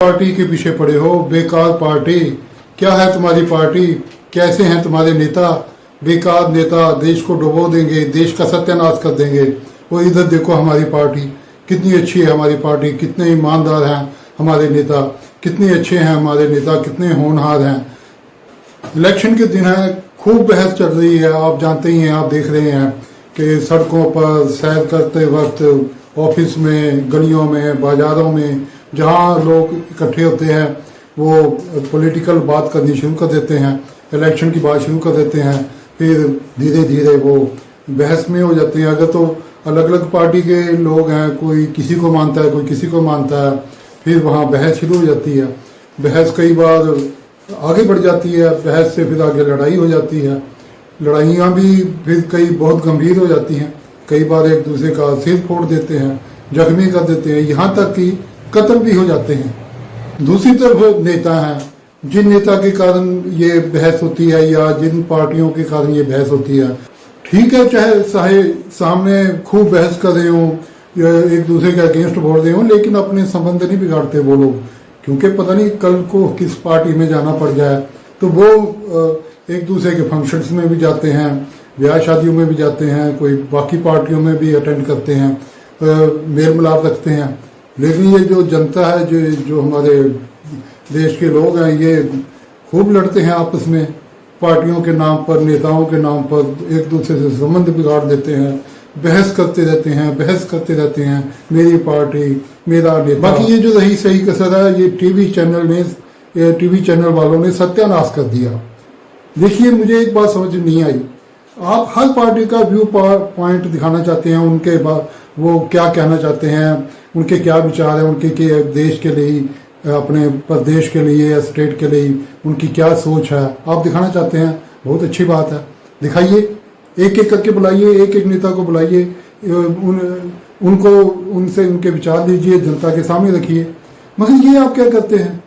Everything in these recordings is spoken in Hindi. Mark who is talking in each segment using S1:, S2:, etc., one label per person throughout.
S1: पार्टी के पीछे पड़े हो, बेकार पार्टी। क्या है तुम्हारी पार्टी? कैसे हैं तुम्हारे नेता? बेकार नेता, देश को डुबो देंगे, देश का सत्यानाश कर देंगे। और इधर देखो हमारी पार्टी कितनी अच्छी है, हमारी पार्टी कितने ईमानदार हैं हमारे नेता, कितने अच्छे हैं हमारे नेता, कितने होनहार हैं। इलेक्शन के दिन है, खूब बहस चल रही है, आप जानते ही हैं, आप देख रहे हैं कि सड़कों पर सैर करते वक्त, ऑफिस में, गलियों में, बाजारों में, जहां लोग इकट्ठे होते हैं वो पॉलिटिकल बात करनी शुरू कर देते हैं, इलेक्शन की बात शुरू कर देते हैं, फिर धीरे धीरे वो बहस में हो जाते हैं। अगर तो अलग अलग पार्टी के लोग हैं, कोई किसी को मानता है, कोई किसी को मानता है, फिर वहाँ बहस शुरू हो जाती है। बहस कई बार आगे बढ़ जाती है, बहस से फिर आगे लड़ाई हो जाती है। लड़ाइयाँ भी फिर कई बहुत गंभीर हो जाती हैं, कई बार एक दूसरे का सिर फोड़ देते हैं, जख्मी कर देते हैं, यहाँ तक कि कत्ल भी हो जाते हैं। दूसरी तरफ नेता हैं, जिन नेता के कारण ये बहस होती है या जिन पार्टियों के कारण ये बहस होती है, ठीक है, चाहे सामने खूब बहस कर रहे हों या एक दूसरे के अगेंस्ट बोल रहे हों, लेकिन अपने संबंध नहीं बिगाड़ते वो लोग, क्योंकि पता नहीं कल को किस पार्टी में जाना पड़ जाए। तो वो एक दूसरे के फंक्शंस में भी जाते हैं, ब्याह शादियों में भी जाते हैं, कोई बाकी पार्टियों में भी अटेंड करते हैं, मेल मिलाप रखते हैं। लेकिन ये जो जनता है, जो हमारे देश के लोग हैं, ये खूब लड़ते हैं आपस में, पार्टियों के नाम पर, नेताओं के नाम पर एक दूसरे से संबंध बिगाड़ देते हैं, बहस करते रहते हैं, मेरी पार्टी, मेरा नेता। बाकी ये जो रही सही कसर है, ये टीवी चैनल वालों ने सत्यानाश कर दिया। देखिए, मुझे एक बात समझ नहीं आई, आप हर पार्टी का व्यू पॉइंट दिखाना चाहते हैं, उनके वो क्या कहना चाहते हैं, उनके क्या विचार हैं, उनके देश के लिए, अपने प्रदेश के लिए या स्टेट के लिए उनकी क्या सोच है, आप दिखाना चाहते हैं। बहुत अच्छी बात है, दिखाइए, एक एक करके बुलाइए, एक एक नेता को बुलाइए, उनको उनसे उनके विचार लीजिए, जनता के सामने रखिए। मगर ये आप क्या करते हैं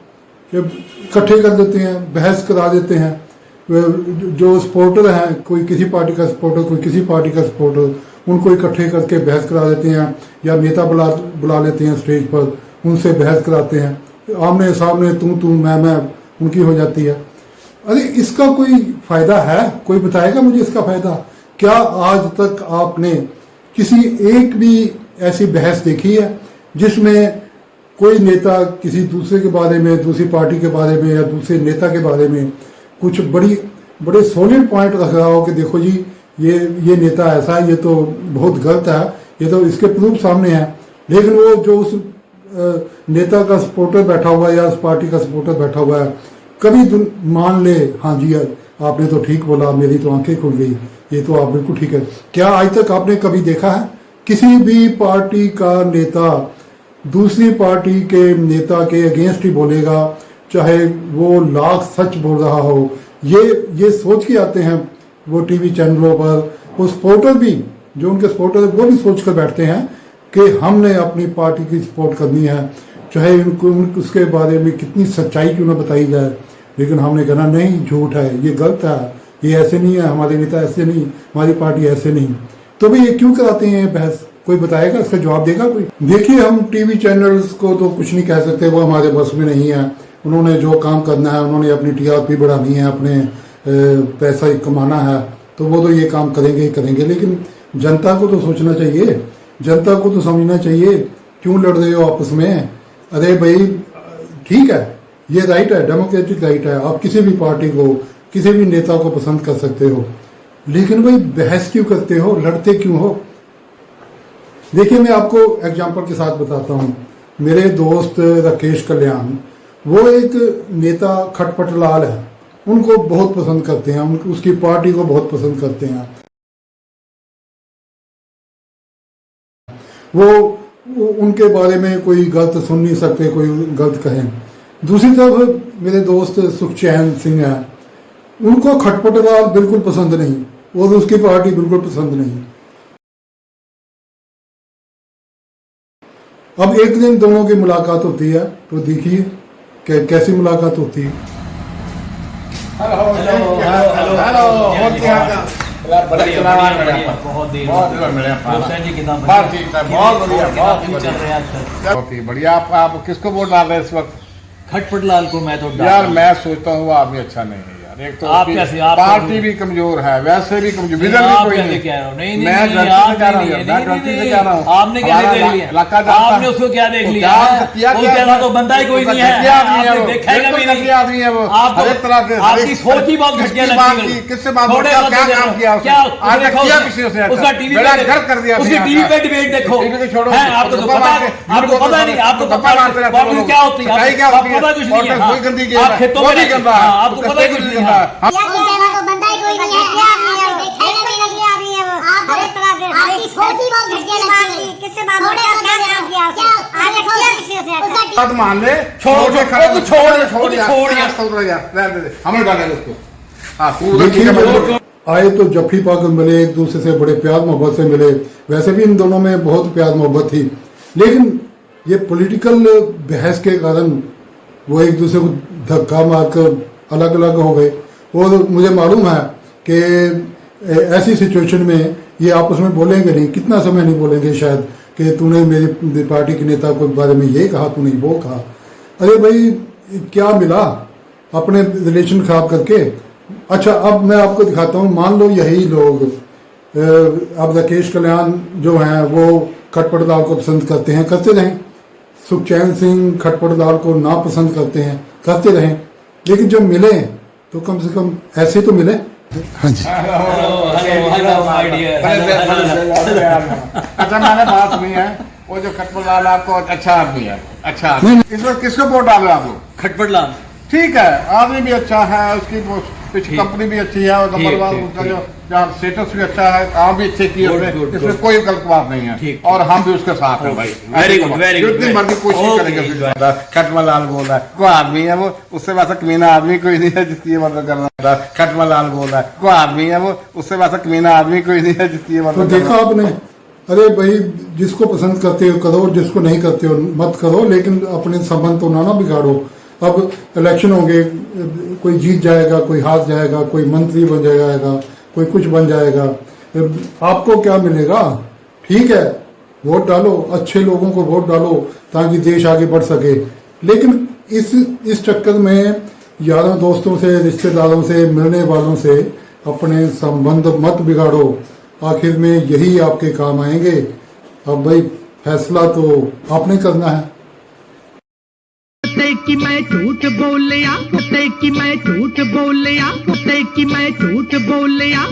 S1: कि इकट्ठे कर देते हैं, बहस करा देते हैं। जो सपोर्टर हैं, कोई किसी पार्टी का सपोर्टर, कोई किसी पार्टी का सपोर्टर, उनको इकट्ठे करके बहस करा देते हैं, या नेता बुला लेते हैं स्टेज पर, उनसे बहस कराते हैं, आमने सामने तू मैं उनकी हो जाती है। अरे इसका कोई फायदा है? कोई बताएगा मुझे इसका फायदा? क्या आज तक आपने किसी एक भी ऐसी बहस देखी है जिसमें कोई नेता किसी दूसरे के बारे में, दूसरी पार्टी के बारे में या दूसरे नेता के बारे में कुछ बड़े सॉलिड पॉइंट रख रहा हो कि देखो जी, ये नेता ऐसा है, ये तो बहुत गलत है, ये तो इसके प्रूफ सामने है। लेकिन वो जो उस नेता का सपोर्टर बैठा हुआ है या उस पार्टी का सपोर्टर बैठा हुआ है, कभी मान ले, हाँ जी आपने तो ठीक बोला, मेरी तो आंखें खुल गई, ये तो आप बिल्कुल ठीक है। क्या आज तक आपने कभी देखा है किसी भी पार्टी का नेता दूसरी पार्टी के नेता के अगेंस्ट ही बोलेगा, चाहे वो लाख सच बोल रहा हो? ये सोच के आते हैं वो टीवी चैनलों पर। वो सपोर्टर भी, जो उनके सपोर्टर है, वो भी सोच कर बैठते हैं कि हमने अपनी पार्टी की सपोर्ट करनी है, चाहे उनको उसके बारे में कितनी सच्चाई क्यों ना बताई जाए, लेकिन हमने कहना नहीं, झूठ है, ये गलत है, ये ऐसे नहीं है, हमारे नेता ऐसे नहीं, हमारी पार्टी ऐसे नहीं। तो भाई ये क्यों कराते हैं बहस? कोई बताएगा, इसका जवाब देगा कोई? देखिए, हम टीवी चैनल्स को तो कुछ नहीं कह सकते, वो हमारे बस में नहीं है। उन्होंने जो काम करना है, उन्होंने अपनी टीआरपी बढ़ानी है, अपने पैसा कमाना है, तो वो तो ये काम करेंगे ही करेंगे। लेकिन जनता को तो सोचना चाहिए, जनता को तो समझना चाहिए, क्यों लड़ रहे हो आपस में? अरे भाई ठीक है, ये राइट है, डेमोक्रेटिक राइट है, आप किसी भी पार्टी को, किसी भी नेता को पसंद कर सकते हो, लेकिन भाई बहस क्यों करते हो, लड़ते क्यों हो? देखिए, मैं आपको एग्जाम्पल के साथ बताता हूँ। मेरे दोस्त राकेश कल्याण, वो एक नेता खटपट लाल है, उनको बहुत पसंद करते हैं, उसकी पार्टी को बहुत पसंद करते हैं। वो उनके बारे में कोई गलत सुन नहीं सकते, कोई गलत कहें। दूसरी तरफ मेरे दोस्त सुखचैन सिंह हैं, उनको खटपट लाल बिल्कुल पसंद नहीं और उसकी पार्टी बिल्कुल पसंद नहीं। अब एक दिन दोनों की मुलाकात होती है, तो देखिए कि कैसी मुलाकात होती है।
S2: बहुत बढ़िया। आप किसको वोट डाल रहे हैं इस वक्त? खटपट लाल को मैं तो
S3: यार मैं सोचता हूँ वो आदमी अच्छा नहीं है यार। एक तो
S2: आप
S3: उसकी
S2: कैसे आप
S3: पार्टी भी कमजोर है, वैसे भी कमजोर, विजन भी
S2: आप
S3: कोई
S2: कैसे
S3: नहीं।
S2: कह रहे हो? नहीं
S3: मैं
S2: नहीं
S3: गलती
S2: आप
S3: से कह रहा हूँ,
S2: नहीं,
S3: मैं
S2: नहीं,
S3: गलती से
S2: नहीं,
S3: कह रहा हूँ।
S2: आपने क्या
S3: हमारा
S2: देख लिया?
S3: इलाका जानता है।
S2: आपने उसको क्या देख
S3: तो
S2: लिया?
S3: क्या
S2: वो
S3: किया
S2: जैसा तो बंदा ही कोई नहीं है।
S3: घटिया आदमी है
S2: आपने
S3: वो,
S2: देखा ही
S3: बिल्कुल
S2: कभी नहीं।
S3: घटिया आदमी है वो।
S2: आपको
S3: हर एक तरह के
S2: आपकी सोच ही बहुत घटिया लगती है।
S3: किससे बात
S2: थोड़े
S3: क्या
S2: बंदे
S3: क्या काम किया उसने?
S2: क्या
S3: आज तक किया किसी ने उसने?
S2: उसका टीवी
S3: बेड़ा
S2: पे
S3: गर्क कर दिया
S2: उसकी टीवी पे डिबेट देखो।
S3: टीवी पे छोड़ो,
S2: है आपको तो पता आपको पता नहीं, आपको
S3: गप्पा मारते रहते हो
S2: पता क्या होती है?
S3: सच्चाई क्या होती है?
S2: आपको पता कुछ नहीं है।
S3: कोई गंदी गेम
S2: आप
S3: है,
S2: खेतों
S3: वो
S2: में
S3: नहीं
S2: रहते
S3: गंदा
S2: हैं।
S3: है,
S2: आपको पता कुछ नहीं है।
S4: बंदा ही कोई नहीं है, क्या आदमी है, देखा ही कभी नहीं आदमी है वो। हर एक तरह के आपकी सोच ही बहुत घटिया लगती है। किससे बात हो क्या काम किया उसने? आज तक किया किसी से?
S3: बात मान ले,
S2: छोड़
S3: दे,
S2: वो तो छोड़
S3: छोड़
S2: यार,
S3: छोड़ यार, रहने दे, हमें डालेंगे उसको। हाँ तू उधर
S1: देखिए,
S3: ठीक है, मैं-
S1: आए तो जफ्फी पाकर मिले, एक दूसरे से बड़े प्यार मोहब्बत से मिले। वैसे भी इन दोनों में बहुत प्यार मोहब्बत थी, लेकिन ये पॉलिटिकल बहस के कारण वो एक दूसरे को धक्का मारकर अलग अलग हो गए। और मुझे मालूम है कि ऐसी सिचुएशन में ये आपस में बोलेंगे नहीं, कितना समय नहीं बोलेंगे शायद, कि तूने मेरी पार्टी के नेता के बारे में ये कहा, तूने वो कहा। अरे भाई क्या मिला अपने रिलेशन खराब करके? अच्छा, अब मैं आपको दिखाता हूँ। मान लो यही लोग अब राकेश कल्याण जो हैं वो खटपट लाल को पसंद करते हैं, करते रहें। सुखचैन सिंह खटपट लाल को ना पसंद करते हैं, करते रहें। लेकिन जब मिले तो कम से कम ऐसे तो मिले। हाँ जी,
S2: हेलो माय डियर।
S3: अच्छा मैंने बात सुनी है, वो जो खटपट लाल आपको अच्छा आदमी है, अच्छा आदमी। इसमें किसको वोट डालो आप लोग?
S2: खटपट लाल
S3: ठीक है, आदमी भी अच्छा है, उसकी कंपनी भी अच्छी है, और नंबर
S2: ठीक,
S3: वन
S2: ठीक,
S3: उसका
S2: ठीक।
S3: जो जहाँ स्टेटस भी अच्छा है, काम भी अच्छे किए
S2: Good,
S3: उसने,
S2: good,
S3: इसमें
S2: good।
S3: कोई गलत बात नहीं है।
S2: ठीक,
S3: और हम भी उसके साथ हैं भाई।
S2: Very good, very good,
S3: जितनी
S2: very
S3: मर्जी
S2: good।
S3: कोशिश
S2: Okay,
S3: करेंगे। खटमल लाल बोल रहा है, कोई आदमी है वो, उससे वैसा कमीना आदमी कोई नहीं है जिसकी ये मदद कर रहा है। खटमल लाल बोल रहा है, कोई आदमी है वो, उससे वैसा कमीना आदमी कोई नहीं है जिसकी ये
S1: तो
S3: मदद कर
S1: देखा
S3: रहा है।
S1: आपने। अरे भाई, जिसको पसंद करते हो करो, जिसको नहीं करते हो मत करो, लेकिन अपने संबंध तो ना बिगाड़ो। अब इलेक्शन होंगे, कोई जीत जाएगा, कोई हार जाएगा, कोई मंत्री बन जाएगा, कोई कुछ बन जाएगा। आपको क्या मिलेगा? ठीक है, वोट डालो, अच्छे लोगों को वोट डालो ताकि देश आगे बढ़ सके। लेकिन इस चक्कर में यारों दोस्तों से, रिश्तेदारों से, मिलने वालों से अपने संबंध मत बिगाड़ो। आखिर में यही आपके काम आएंगे। अब भाई फैसला तो आपने करना है।
S5: कुत्ते की मैं झूठ बोलिया, कुत्ते की मैं झूठ बोलिया, कुत्ते की मैं झूठ बोलिया।